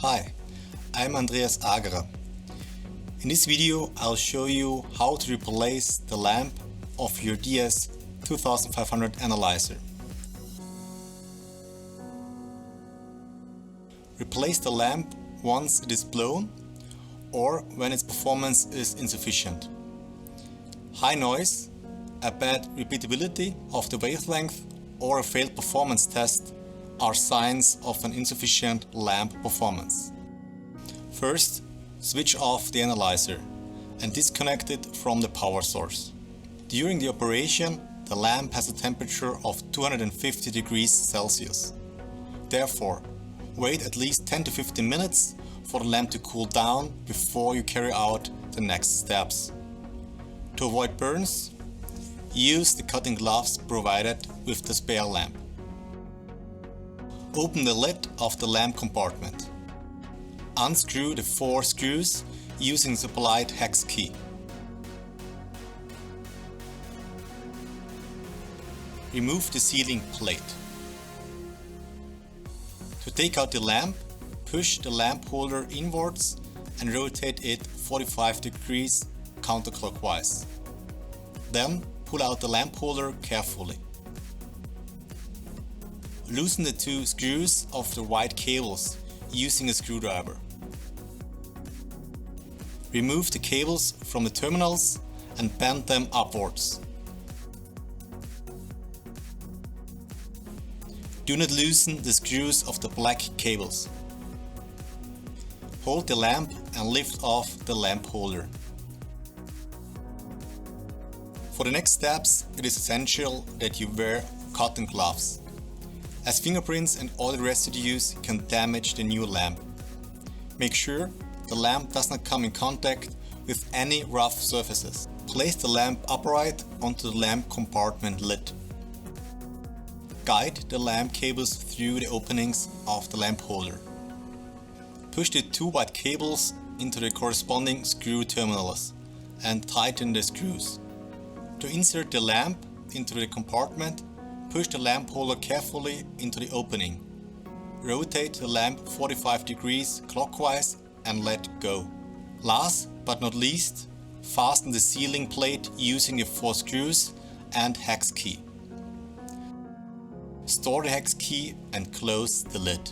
Hi, I'm Andreas Agerer. In this video I'll show you how to replace the lamp of your DS2500 analyzer. Replace the lamp once it is blown or when its performance is insufficient. High noise, a bad repeatability of the wavelength or a failed performance test are signs of an insufficient lamp performance. First, switch off the analyzer and disconnect it from the power source. During the operation, the lamp has a temperature of 250 degrees Celsius. Therefore, wait at least 10 to 15 minutes for the lamp to cool down before you carry out the next steps. To avoid burns, use the cutting gloves provided with the spare lamp. Open the lid of the lamp compartment. Unscrew the 4 screws using the supplied hex key. Remove the sealing plate. To take out the lamp, push the lamp holder inwards and rotate it 45 degrees counterclockwise. Then pull out the lamp holder carefully. Loosen the 2 screws of the white cables using a screwdriver. Remove the cables from the terminals and bend them upwards. Do not loosen the screws of the black cables. Hold the lamp and lift off the lamp holder. For the next steps, it is essential that you wear cotton gloves, as fingerprints and oil residues can damage the new lamp. Make sure the lamp does not come in contact with any rough surfaces. Place the lamp upright onto the lamp compartment lid. Guide the lamp cables through the openings of the lamp holder. Push the 2 white cables into the corresponding screw terminals and tighten the screws. To insert the lamp into the compartment, push the lamp holder carefully into the opening. Rotate the lamp 45 degrees clockwise and let go. Last but not least, fasten the sealing plate using the 4 screws and hex key. Store the hex key and close the lid.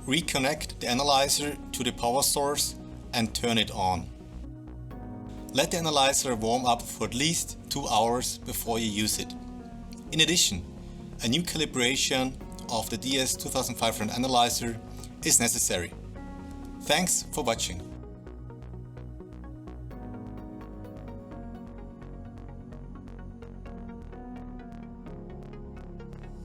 Reconnect the analyzer to the power source and turn it on. Let the analyzer warm up for at least 2 hours before you use it. In addition, a new calibration of the DS2500 analyzer is necessary. Thanks for watching.